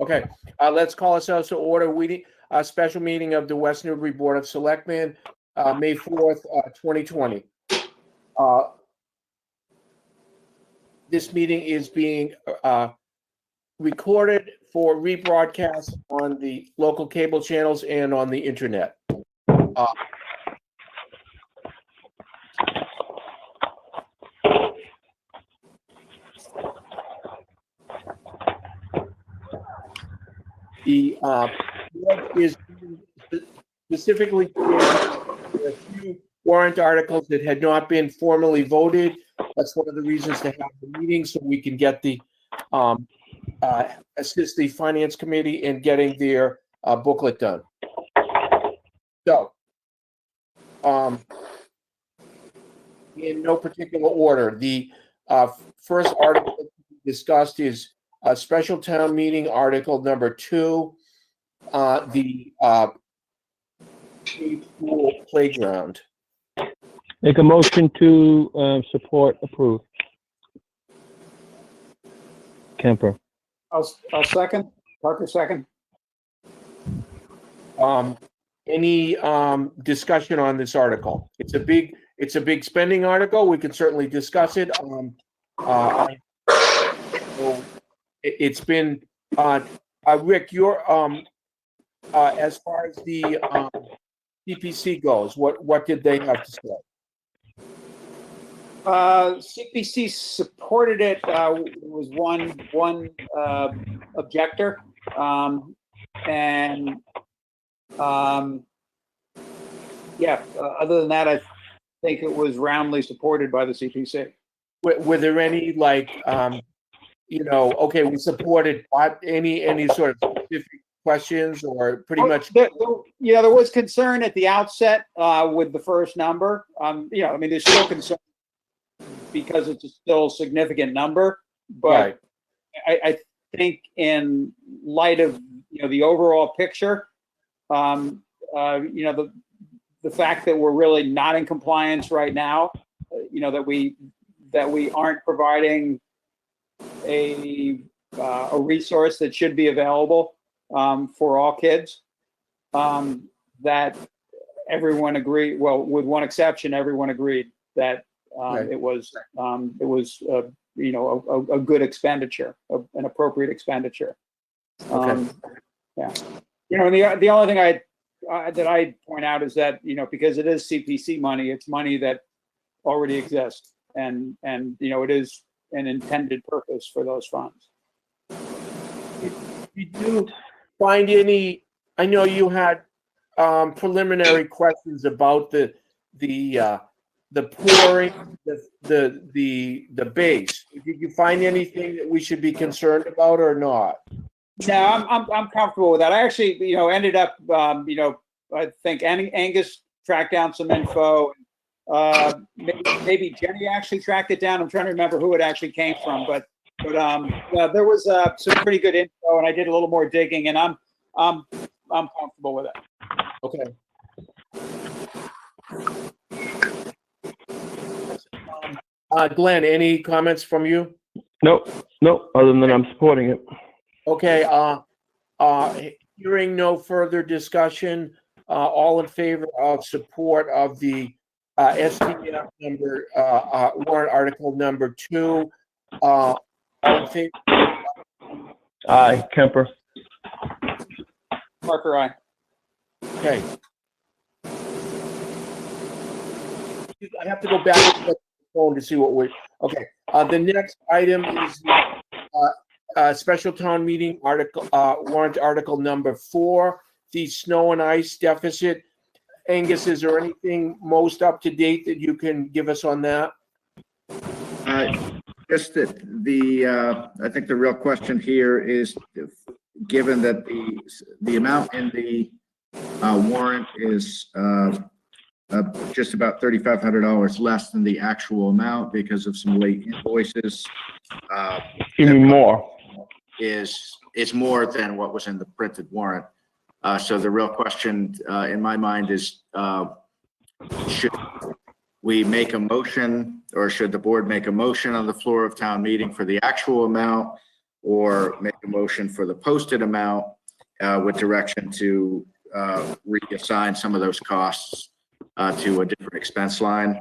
Okay, let's call ourselves to order. A special meeting of the West Newbury Board of Selectmen, May 4th, 2020. This meeting is being recorded for rebroadcast on the local cable channels and on the internet. The board is specifically a few warrant articles that had not been formally voted. That's one of the reasons to have the meeting, so we can get the assist the finance committee in getting their booklet done. So, in no particular order, the first article discussed is a special town meeting article number 2, the school playground. Make a motion to support, approve. Kemper. I'll second. Parker second. Any discussion on this article? It's a big spending article. We can certainly discuss it. It's been Rick, you're as far as the CPC goes, what did they have to say? CPC supported it. There was one objector, yeah. Other than that, I think it was roundly supported by the CPC. Were there any okay, we supported any sort of specific questions or pretty much? There was concern at the outset with the first number. There's still concern because it's a still significant number, but right. I think in light of the overall picture, the fact that we're really not in compliance right now, that we aren't providing a resource that should be available for all kids, that everyone agreed. Well, with one exception, everyone agreed that right. It was a good expenditure, an appropriate expenditure. Okay. Yeah. The only thing I point out is that because it is CPC money, it's money that already exists, and it is an intended purpose for those funds. Did you find any? I know you had preliminary questions about the pouring, the base. Did you find anything that we should be concerned about or not? No, I'm comfortable with that. I actually ended up I think Angus tracked down some info. Maybe Jenny actually tracked it down. I'm trying to remember who it actually came from, but there was some pretty good info, and I did a little more digging, and I'm comfortable with it. Okay. Glenn, any comments from you? Nope. Other than I'm supporting it. Okay. Hearing no further discussion, all in favor of support of the STF number warrant article number 2. All in favor? Aye. Kemper. Parker, aye. Okay. I have to go back to the phone to see what we. Okay. The next item is special town meeting article warrant article number 4, the snow and ice deficit. Angus, is there anything most up to date that you can give us on that? Just that I think the real question here is, given that the amount in the warrant is just about $3,500 less than the actual amount because of some late invoices. Even more. Is more than what was in the printed warrant. So the real question in my mind is, should we make a motion, or should the board make a motion on the floor of town meeting for the actual amount, or make a motion for the posted amount with direction to reassign some of those costs to a different expense line.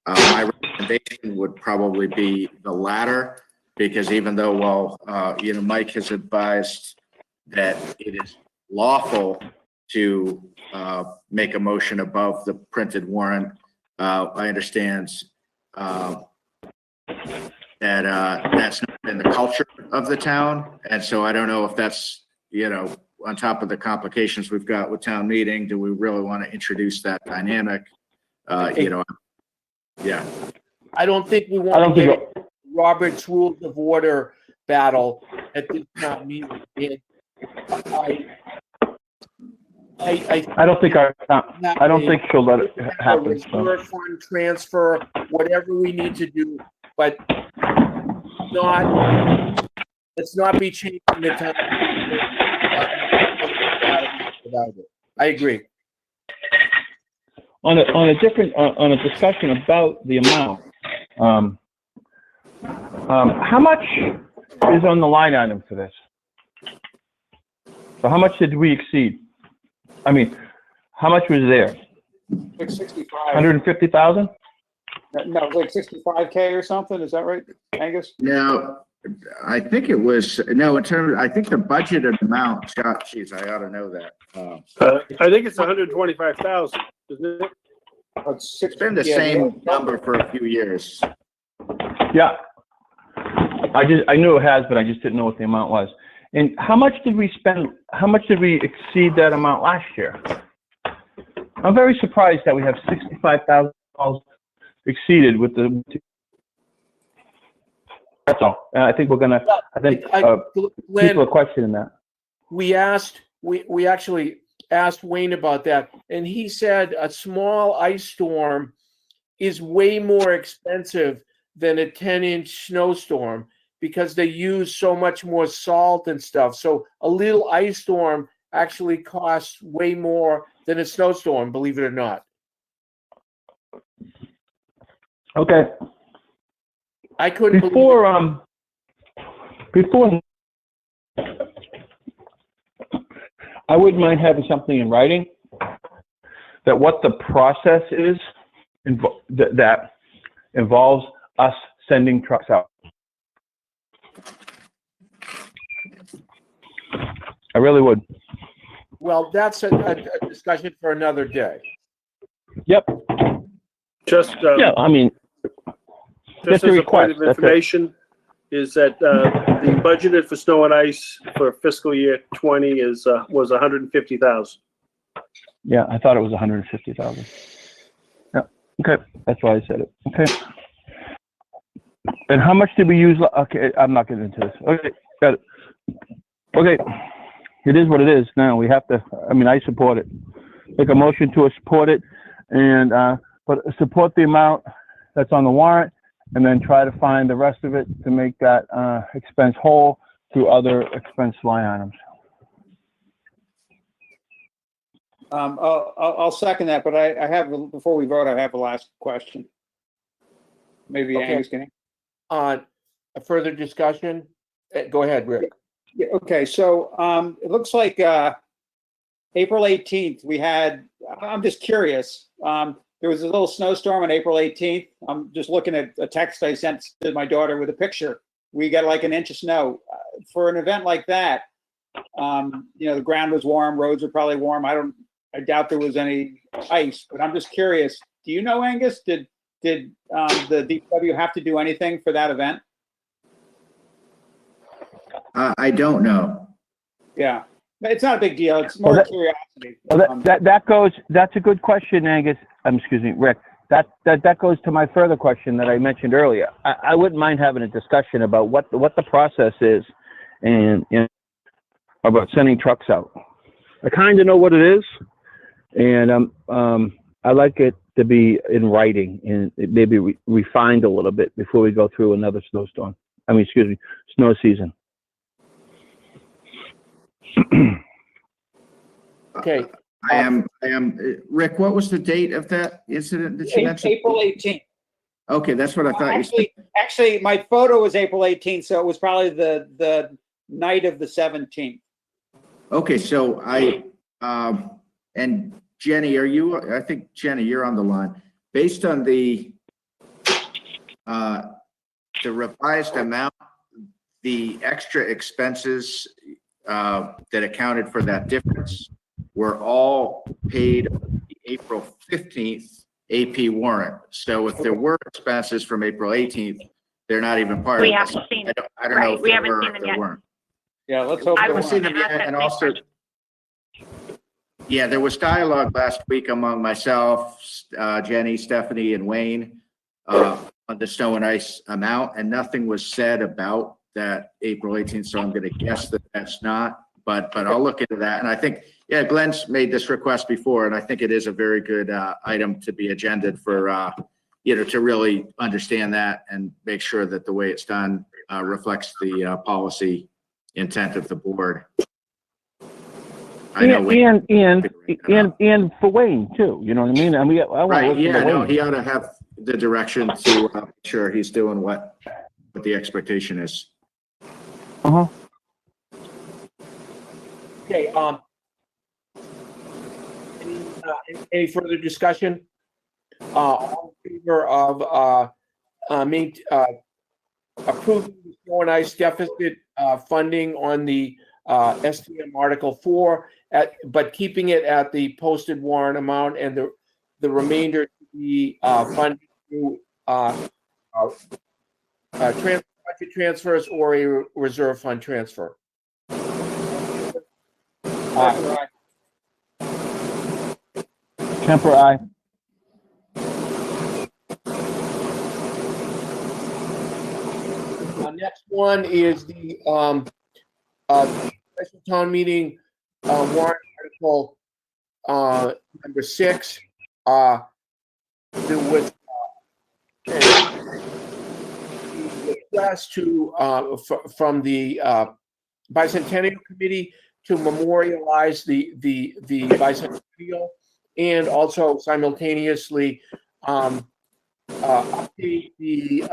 My recommendation would probably be the latter, because even though, Mike has advised that it is lawful to make a motion above the printed warrant, I understand that that's not in the culture of the town. And so I don't know if that's, on top of the complications we've got with town meeting, do we really want to introduce that dynamic? Yeah. I don't think we want to get Robert's Rules of Order battle at this town meeting. I don't think she'll let it happen. So. Reserve fund transfer, whatever we need to do, but let's not be changing the time without it. I agree. On a discussion about the amount, how much is on the line item for this? So how much did we exceed? I mean, how much was there? Like 65. 150,000? No, like 65K or something. Is that right, Angus? No, I think it was, I think the budgeted amount, geez, I ought to know that. I think it's 125,000, isn't it? It's been the same number for a few years. Yeah. I knew it has, but I just didn't know what the amount was. And how much did we spend? How much did we exceed that amount last year? I'm very surprised that we have $65,000 exceeded with the. That's all. I think Glenn, people are questioning that. We actually asked Wayne about that, and he said a small ice storm is way more expensive than a 10-inch snowstorm because they use so much more salt and stuff. So a little ice storm actually costs way more than a snowstorm, believe it or not. Okay. I couldn't before I wouldn't mind having something in writing that what the process is that involves us sending trucks out. I really would. Well, that's a discussion for another day. Yep. Just yeah, I mean, just as a point of information, is that the budgeted for snow and ice for fiscal year 20 was 150,000. Yeah, I thought it was 150,000. Yeah. Okay, that's why I said it. Okay. And how much did we use? Okay, I'm not getting into this. Okay, got it. Okay, it is what it is. Now we have to. I mean, I support it. Make a motion to support it, and but support the amount that's on the warrant, and then try to find the rest of it to make that expense whole through other expense line items. I'll second that, but I have, before we vote, I have a last question. Maybe Okay. Angus can. A further discussion? Go ahead, Rick. Yeah, okay, so it looks like April 18th, we had, I'm just curious, there was a little snowstorm on April 18th. I'm just looking at a text I sent to my daughter with a picture. We got like an inch of snow. For an event like that, the ground was warm, roads were probably warm. I doubt there was any ice, but I'm just curious. Do you know, Angus, did the DPW have to do anything for that event? I don't know. Yeah, it's not a big deal. It's more curiosity. That's a good question, Angus. Excuse me, Rick. That goes to my further question that I mentioned earlier. I wouldn't mind having a discussion about what the process is, and about sending trucks out. I kind of know what it is, and I like it to be in writing and maybe refined a little bit before we go through another snowstorm. Snow season. Okay. I am, Rick, what was the date of that incident that you mentioned? April 18th. Okay, that's what I thought you said. Actually, my photo was April 18th, so it was probably the night of the 17th. Okay, so and Jenny, I think Jenny, you're on the line. Based on the revised amount, the extra expenses that accounted for that difference were all paid on the April 15th AP warrant. So if there were expenses from April 18th, they're not even part of it. We haven't seen it. I don't know Right, if we there haven't were, seen if them there yet. weren't. Yeah, let's hope I there was haven't seen weren't. them yet, and also, yeah, there was dialogue last week among myself, Jenny, Stephanie, and Wayne on the snow and ice amount, and nothing was said about that April 18th, so I'm going to guess that that's not, but I'll look into that. And I think, yeah, Glenn's made this request before, and I think it is a very good item to be agended for, to really understand that and make sure that the way it's done reflects the policy intent of the board. I know And for Wayne too, you know what I mean? I mean, I want to right, listen yeah, to no, Wayne. he ought to have the direction to make sure he's doing what the expectation is. Uh-huh. Okay, any further discussion? All in favor of approving the snow and ice deficit funding on the STM Article 4, but keeping it at the posted warrant amount, and the remainder to be funded through budget transfers or a reserve fund transfer. Kemper, aye. Next one is the special town meeting warrant article number 6. There was a request from the Bicentennial Committee to memorialize the bicentennial, and also simultaneously update the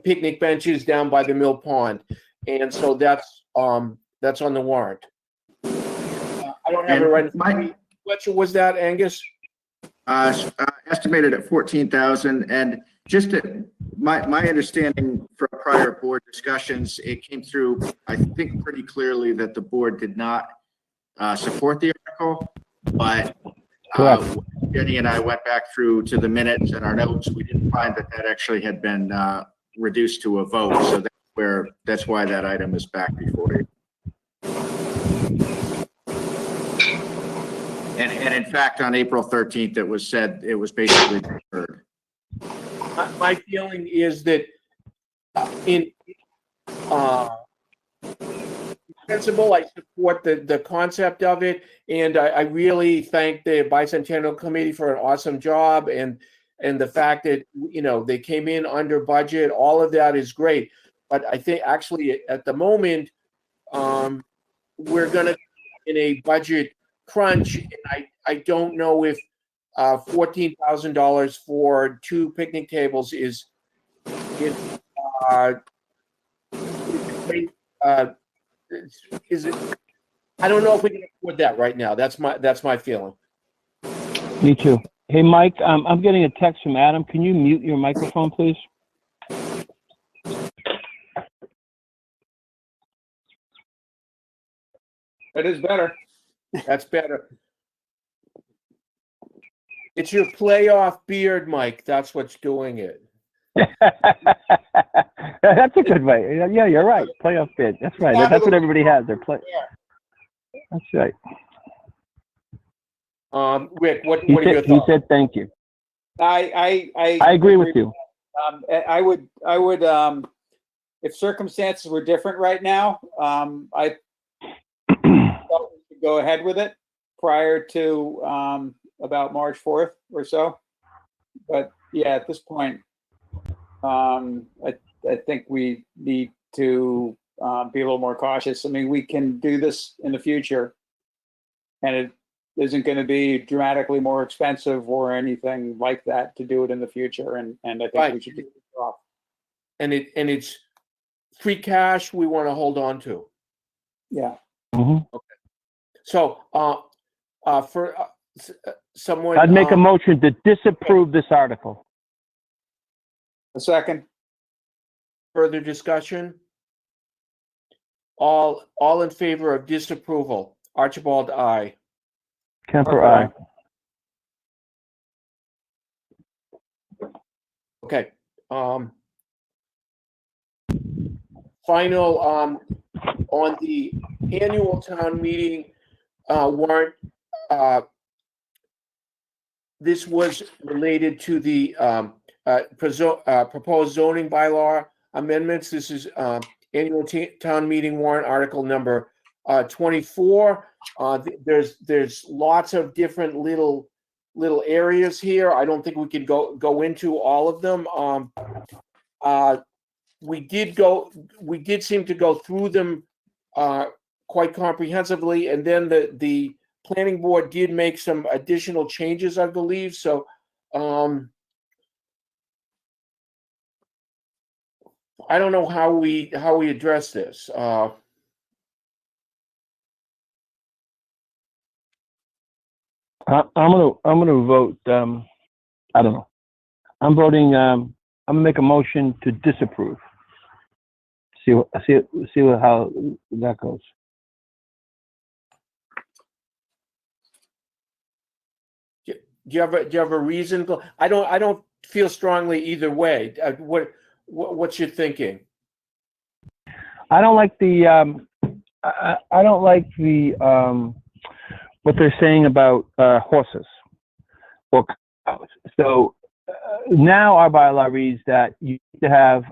picnic benches down by the mill pond, and so that's on the warrant. I don't have it right in front of me. What was that, Angus? Estimated at 14,000, and just my understanding from prior board discussions, it came through, I think, pretty clearly that the board did not support the article, but Jenny and I went back through to the minutes and our notes. We didn't find that actually had been reduced to a vote, so that's why that item is back before you. And in fact, on April 13th, it was said it was basically deferred. My feeling is that in principle, I support the concept of it, and I really thank the Bicentennial Committee for an awesome job, and the fact that they came in under budget. All of that is great, but I think actually at the moment we're going to be in a budget crunch, and I don't know if $14,000 for 2 picnic tables is it I don't know if we can afford that right now. That's my feeling. Me too. Hey, Mike, I'm getting a text from Adam. Can you mute your microphone, please? That is better. That's better. It's your playoff beard, Mike. That's what's doing it. That's a good way. Yeah, you're right. Playoff bid. That's right. That's what everybody has. Their play. That's right. Rick, what are your thoughts? He said thank you. I agree with you. I would if circumstances were different right now, I thought we could go ahead with it prior to about March 4th or so. But yeah, at this point, I think we need to be a little more cautious. I mean, we can do this in the future, and it isn't going to be dramatically more expensive or anything like that to do it in the future. And I think we should get it off. And it's free cash we want to hold on to. Yeah. Mhm. So, for someone. I'd make a motion to disapprove this article. A second. Further discussion? All in favor of disapproval? Archibald, aye. Kemper, Okay. aye. Okay. Final, on the annual town meeting warrant, this was related to the proposed zoning bylaw amendments. This is annual town meeting warrant article number 24. There's lots of different little areas here. I don't think we could go into all of them. We did seem to go through them quite comprehensively, and then the planning board did make some additional changes, I believe. So I don't know how we address this. I'm gonna vote. I don't know. I'm voting. I'm gonna make a motion to disapprove. See how that goes. Do you have a reason? I don't feel strongly either way. What's your thinking? I don't like the. I don't like the. What they're saying about horses or cows. So now our bylaw reads that you need to have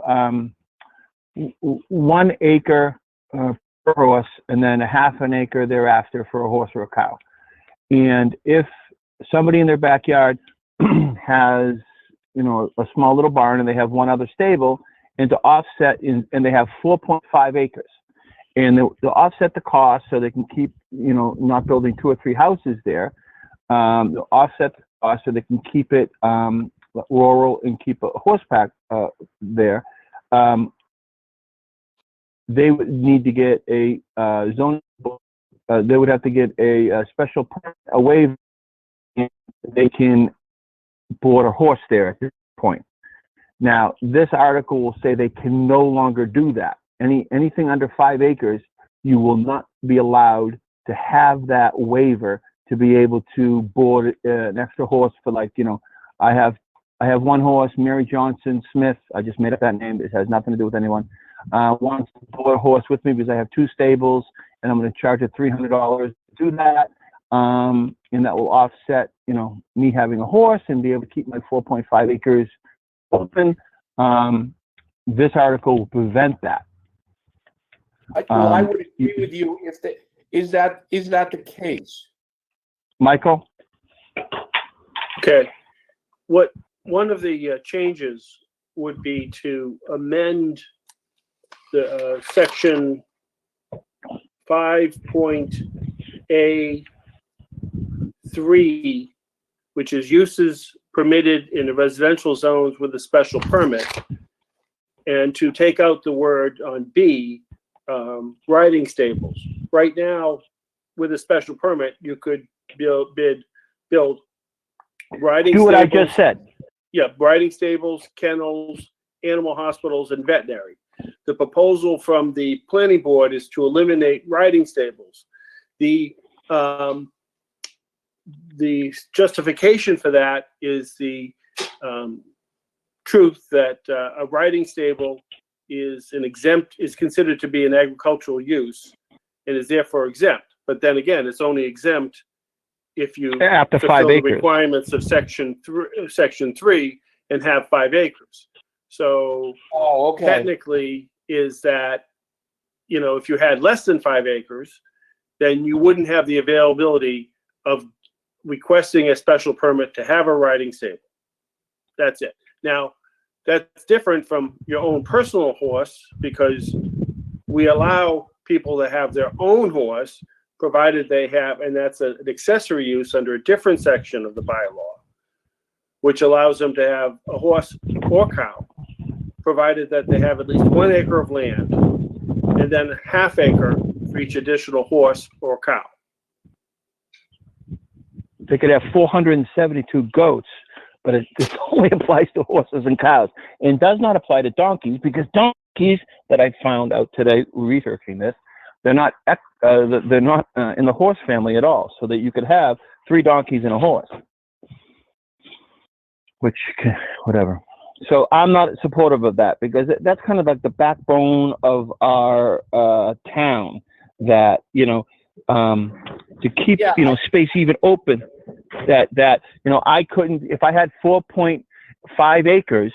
1 acre per horse and then a half an acre thereafter for a horse or a cow. And if somebody in their backyard has, a small little barn and they have one other stable, and to offset and they have 4.5 acres. And they'll offset the cost so they can keep, not building 2 or 3 houses there. They'll offset the cost so they can keep it rural and keep a horse pack there. They would need to get a zone. They would have to get a special permit, a waiver, and they can board a horse there at this point. Now, this article will say they can no longer do that. Anything under 5 acres, you will not be allowed to have that waiver to be able to board an extra horse for, I have 1 horse, Mary Johnson Smith. I just made up that name. It has nothing to do with anyone. Wants to board a horse with me because I have 2 stables, and I'm going to charge her $300 to do that. And that will offset, me having a horse and be able to keep my 4.5 acres open. This article will prevent that. I would agree with you is that the case? Michael? Okay. One of the changes would be to amend the section 5.A3, which is uses permitted in the residential zones with a special permit, and to take out the word on B, riding stables. Right now, with a special permit, you could build riding stables. Do what I just said. Yeah, riding stables, kennels, animal hospitals, and veterinary. The proposal from the planning board is to eliminate riding stables. The justification for that is the truth that a riding stable is considered to be an agricultural use and is therefore exempt. But then again, it's only exempt if you after 5 fulfill the acres. requirements of section 3 and have 5 acres. So technically is that, if you had less than 5 acres, then you wouldn't have the availability of requesting a special permit to have a riding stable. That's it. Now, that's different from your own personal horse, because we allow people to have their own horse, provided they have, and that's an accessory use under a different section of the bylaw, which allows them to have a horse or cow provided that they have at least 1 acre of land, and then a half acre for each additional horse or cow. They could have 472 goats, but it only applies to horses and cows, and does not apply to donkeys, because donkeys, that I found out today researching this, they're not in the horse family at all. So that you could have 3 donkeys and a horse, which whatever. So I'm not supportive of that, because that's kind of like the backbone of our town. That to keep space even open. That I couldn't, if I had 4.5 acres,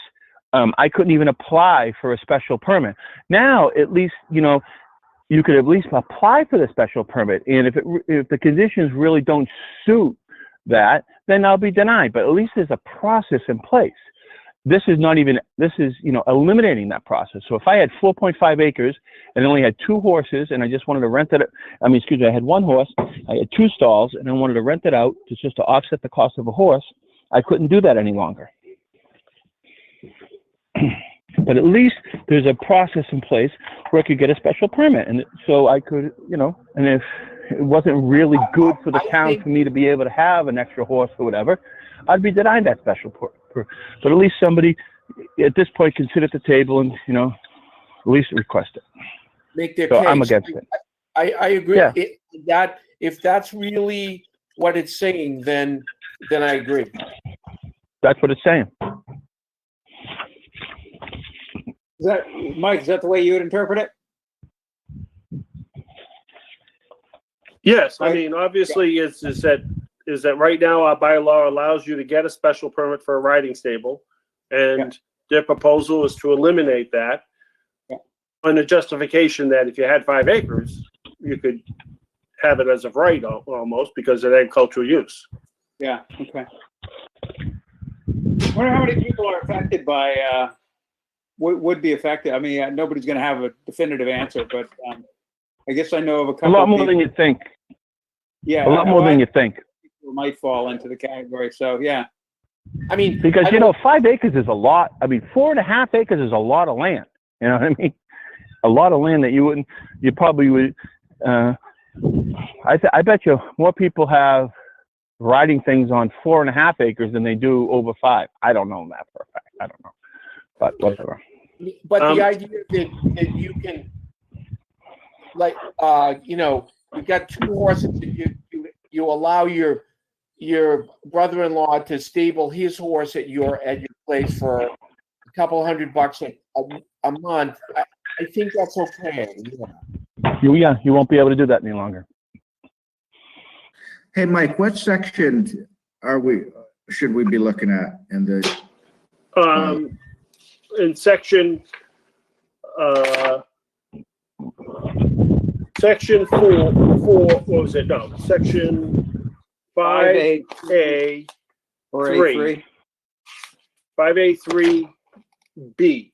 I couldn't even apply for a special permit. Now at least you could at least apply for the special permit, and if the conditions really don't suit that, then I'll be denied. But at least there's a process in place. This is eliminating that process. So if I had 4.5 acres and only had 2 horses, and I just wanted to rent it, I had 1 horse, I had 2 stalls, and I wanted to rent it out just to offset the cost of a horse, I couldn't do that any longer. But at least there's a process in place where I could get a special permit, and so I could, and if it wasn't really good for the town for me to be able to have an extra horse or whatever, I'd be denied that special permit. But at least somebody at this point can sit at the table and at least request it. Make their So case. I'm against it. I agree. Yeah. If that's really what it's saying, then I agree. That's what it's saying. Mike, is that the way you would interpret it? Yes, I Right. mean, obviously, is that right now our bylaw allows you to get a special permit for a riding stable, and their proposal is to eliminate that on the justification that if you had 5 acres, you could have it as of right almost because of agricultural use. Yeah, okay. I wonder how many people are affected by, would be affected. I mean, nobody's going to have a definitive answer, but I guess I know of a couple A lot of more people. than you think. Yeah, A lot more than you think. people might fall into the category. So, yeah. I mean, Because, I don't- 5 acres is a lot. 4.5 acres is a lot of land. You know what I mean? A lot of land that you probably would, I bet you more people have riding things on 4.5 acres than they do over 5. I don't know that for a fact. I don't know. But whatever. But the idea that you can, like, you've got 2 horses, and you allow your brother-in-law to stable his horse at your place for a couple $100 a month. I think that's okay. Yeah, you won't be able to do that any longer. Hey, Mike, what section should we be looking at in the? In section 4, what was it? No, section 5A Or 3. A3. 5A3B.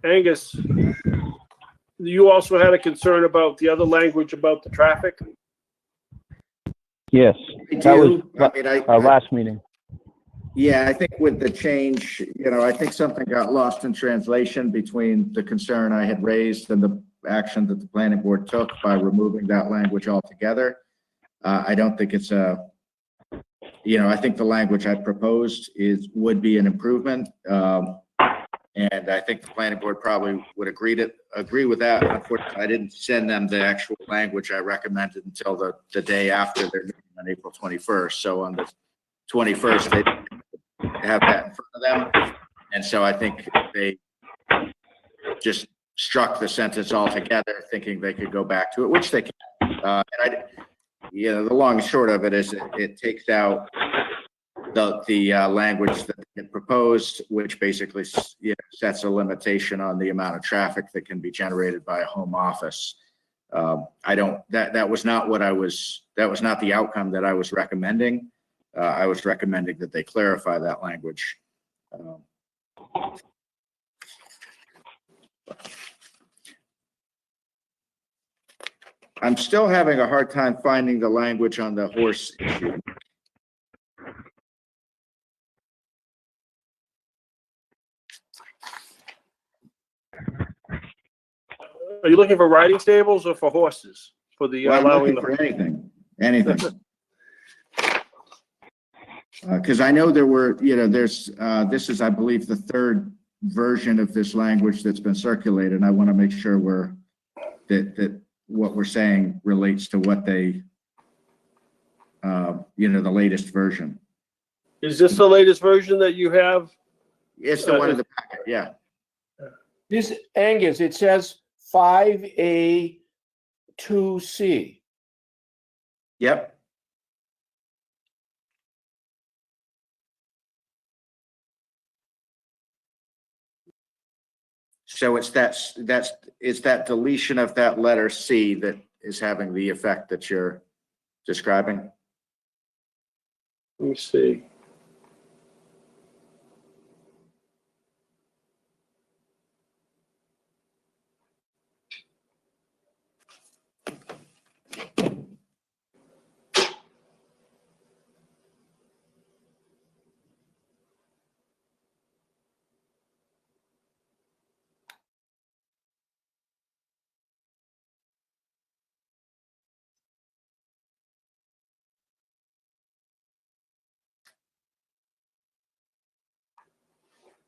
Angus, you also had a concern about the other language about the traffic? Yes. I That was do. I mean, our last meeting. Yeah, I think with the change, I think something got lost in translation between the concern I had raised and the action that the planning board took by removing that language altogether. I don't think it's I think the language I proposed would be an improvement. And I think the planning board probably would agree with that. Unfortunately, I didn't send them the actual language I recommended until the day after their meeting on April 21st. So on the 21st, they have that in front of them. And so I think they just struck the sentence altogether, thinking they could go back to it, which they can. The long and short of it is it takes out the language that they had proposed, which basically sets a limitation on the amount of traffic that can be generated by a home office. That was not the outcome that I was recommending. I was recommending that they clarify that language. I'm still having a hard time finding the language on the horse issue. Are you looking for riding stables or for horses? For the Well, I'm allowing looking the, for anything. Because I know there were, there's, this is, I believe, the third version of this language that's been circulated. And I want to make sure that what we're saying relates to what they, the latest version. is this the latest version that you have? It's the one in the packet, yeah. This, Angus, it says 5A 2C. Yep. So it's that deletion of that letter C that is having the effect that you're describing. Let me see.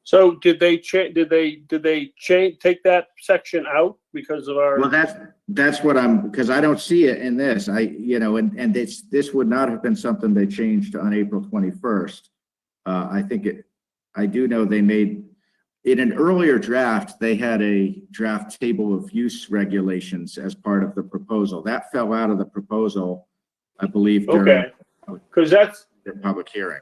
So did they change? Did they change? Take that section out because of our? Well, that's what because I don't see it in this. And this would not have been something they changed on April 21st. I do know they made in an earlier draft, they had a draft table of use regulations as part of the proposal. That fell out of the proposal, I believe, during because that's the public hearing.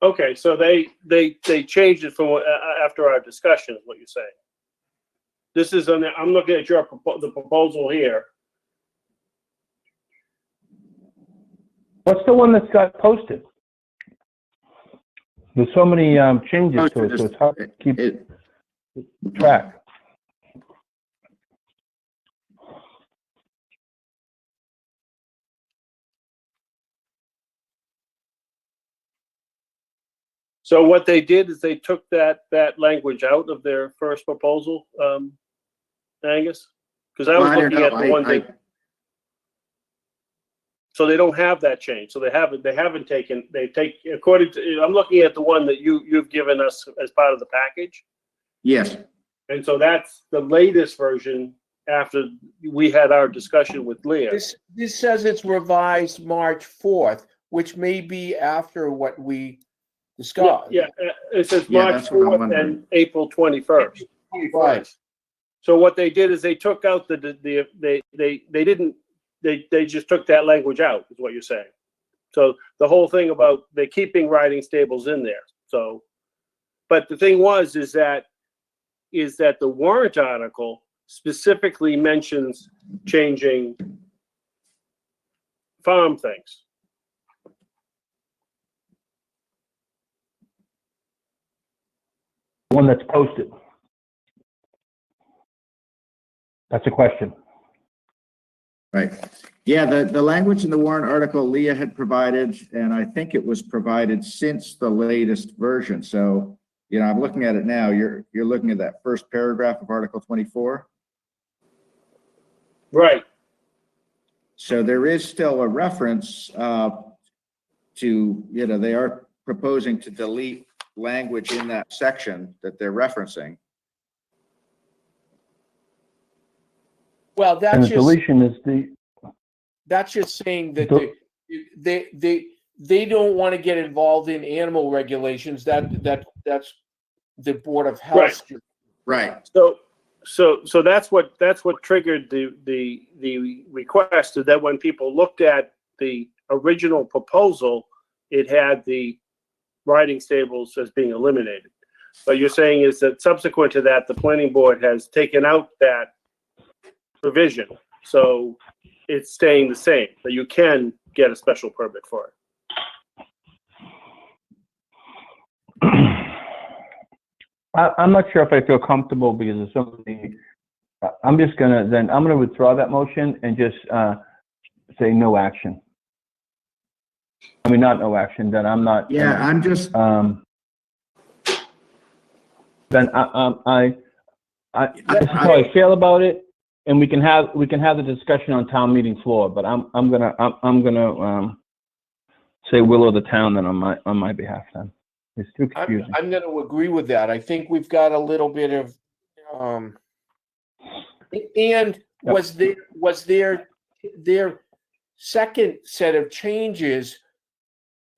okay. So they changed it from after our discussion. Is what you're saying? This is I'm looking at the proposal here. What's the one that's got posted? There's so many changes to it, so it's hard to keep track. So what they did is they took that language out of their first proposal, Angus, because I was looking at the one so they don't have that change. So they haven't taken. According to I'm looking at the one that you've given us as part of the package. Yes. And so that's the latest version after we had our discussion with Leah. This says it's revised March 4th, which may be after what we discussed. Yeah, it says March 4th and April 21st. Right. So what they did is they took out they just took that language out, is what you're saying. So the whole thing about they keeping riding stables in there. So, but the thing is that the warrant article specifically mentions changing farm things. One that's posted. That's a question. Right. Yeah, the language in the warrant article Leah had provided, and I think it was provided since the latest version. So, I'm looking at it now. You're looking at that first paragraph of Article 24. Right. So there is still a reference to, they are proposing to delete language in that section that they're referencing. Well, And the deletion is that's just saying that they don't want to get involved in animal regulations. That's the Board of Health. Right. So that's what triggered the request, that when people looked at the original proposal, it had the riding stables as being eliminated. But you're saying is that subsequent to that, the planning board has taken out that provision, so it's staying the same, that you can get a special permit for it. I'm not sure if I feel comfortable because of some of the. I'm gonna withdraw that motion and just say no action. I mean, not no action, then I'm not. Yeah, I'm just, Then this is how I feel about it, and we can have the discussion on town meeting floor. But I'm gonna say will of the town then on my behalf. Then it's too confusing. I'm going to agree with that. I think we've got a little bit of, and was their second set of changes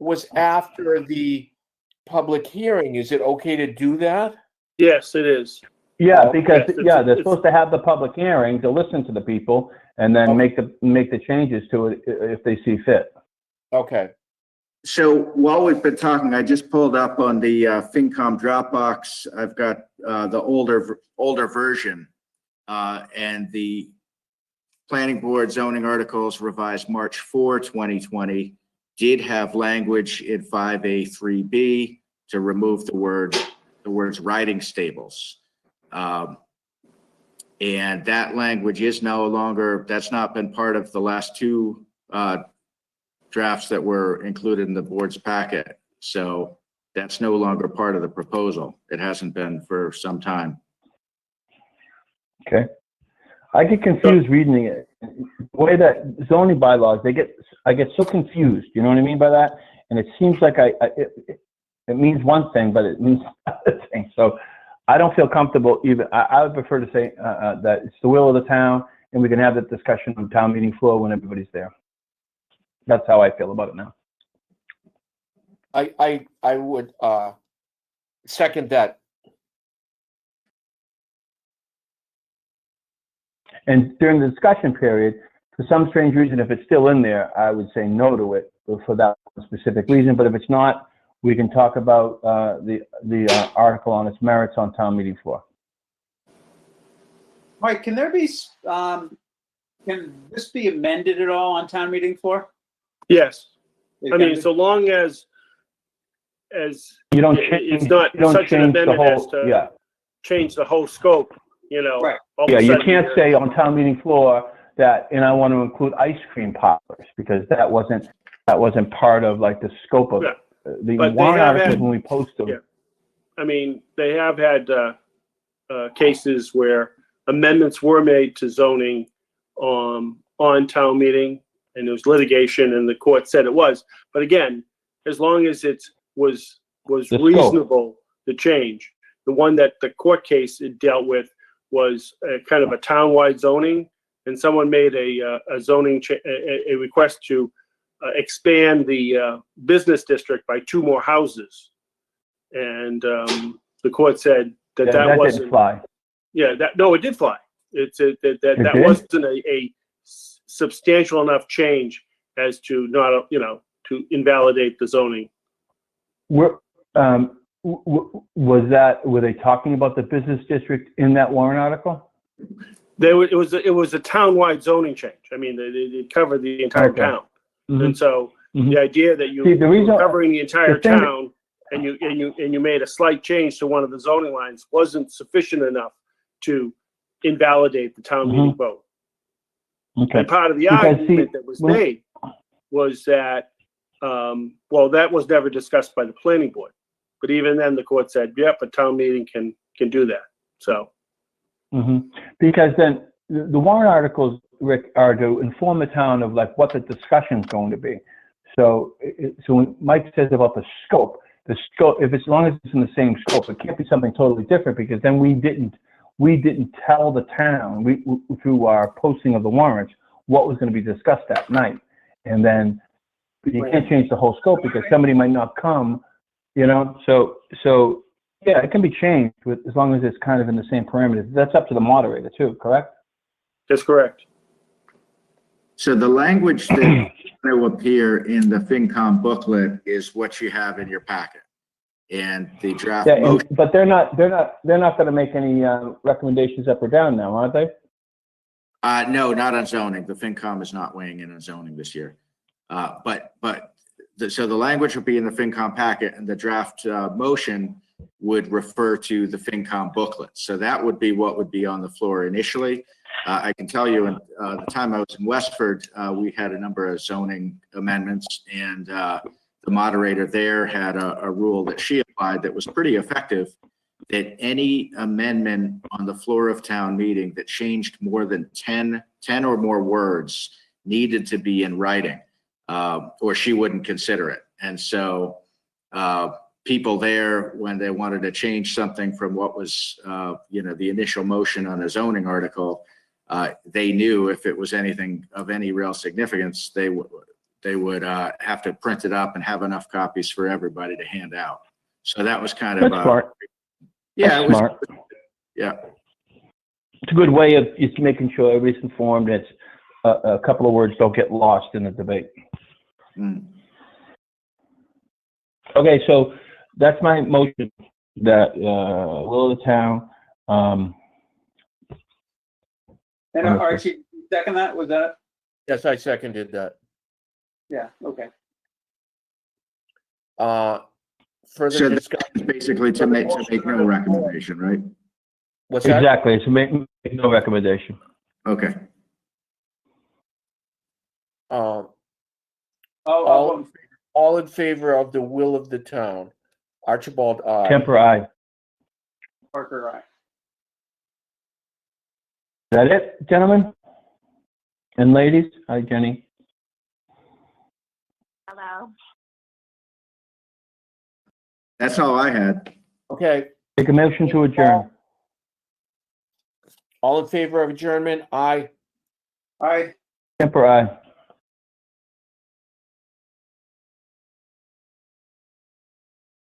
was after the public hearing. Is it okay to do that? Yes, it is. Yeah, because yes, they're supposed to have the public hearing to listen to the people and then make the changes to it if they see fit. Okay. so while we've been talking, I just pulled up on the FinCom Dropbox. I've got the older version, and the planning board zoning articles revised March 4, 2020 did have language in 5A3B to remove the words riding stables. And that language is no longer, that's not been part of the last two drafts that were included in the board's packet. So that's no longer part of the proposal. It hasn't been for some time. Okay. I get confused reading it. The way that zoning bylaws, I get so confused. You know what I mean by that? And it seems like it means one thing, but it means another thing. So I don't feel comfortable even. I would prefer to say that it's the will of the town, and we can have that discussion on town meeting floor when everybody's there. That's how I feel about it now. I would second that. And during the discussion period, for some strange reason, if it's still in there, I would say no to it for that specific reason. But if it's not, we can talk about the article on its merits on town meeting floor. Mike, can there be, can this be amended at all on town meeting floor? Yes. It I can mean, be? so long as You don't it's change. not You don't such an change the amendment as whole. to Yeah. change the whole scope, you know. Right. all of a Yeah. You sudden can't you're- say on town meeting floor that, and I want to include ice cream parlors because that wasn't part of like the scope of Yeah. it. The But they warrant have articles had- when we post them. Yeah. I mean, they have had cases where amendments were made to zoning on town meeting, and there was litigation, and the court said it was. But again, as long as it was The scope. reasonable to change, the one that the court case it dealt with was kind of a townwide zoning, and someone made a zoning a request to expand the business district by 2 more houses, and the court said that Yeah, that wasn't didn't fly. Yeah, no, it did fly. That did? wasn't a substantial enough change as to not to invalidate the zoning. Were they talking about the business district in that warrant article? It was a townwide zoning change. I mean, it covered the entire Okay. town, Mhm. and so Mhm. the idea that you See, the reason- were covering the entire the thing- town and you made a slight change to one of the zoning lines wasn't sufficient enough to invalidate the town meeting vote. Okay. And part of the Because, argument see, that was when- made was that, well, that was never discussed by the planning board. But even then, the court said, yep, a town meeting can do that. So, Because then the warrant articles, Rick, are to inform the town of like what the discussion's going to be. So, so when Mike says about the scope, if as long as it's in the same scope, it can't be something totally different because then we didn't tell the town through our posting of the warrants what was going to be discussed that night. And then you can't change the whole scope because somebody might not come, you know? So yeah, it can be changed as long as it's kind of in the same parameters. That's up to the moderator too, correct? that's correct. So the language that will appear in the FinCom booklet is what you have in your packet. And the draft Yeah, motion, but they're not going to make any recommendations up or down now, aren't they? no, not on zoning. The FinCom is not weighing in on zoning this year. So the language will be in the FinCom packet, and the draft motion would refer to the FinCom booklet. So that would be what would be on the floor initially. I can tell you, in the time I was in Westford, we had a number of zoning amendments, and the moderator there had a rule that she applied that was pretty effective, that any amendment on the floor of town meeting that changed more than 10 or more words needed to be in writing, or she wouldn't consider it. And so people there, when they wanted to change something from what was, the initial motion on a zoning article, they knew if it was anything of any real significance, they would have to print it up and have enough copies for everybody to hand out. So that was kind of That's smart. yeah, That's it was smart. yeah. It's a good way of just making sure everybody's informed. It's a couple of words don't get lost in the debate. Mm. Okay, so that's my motion. That will of the town. And Archie, second that, was that? Yes, I seconded that. Yeah, okay. Further So discussion. that's basically to make no recommendation, right? What's that? Exactly. So make no recommendation. Okay. Oh, All in favor of the will of the town? Archibald, aye. Kemper, aye. Is Parker, aye. that it, gentlemen and ladies? Hi, Jenny. Hello. That's all I had. Okay, Make a motion to adjourn. all in favor of adjournment? Aye. Aye. Kemper, aye.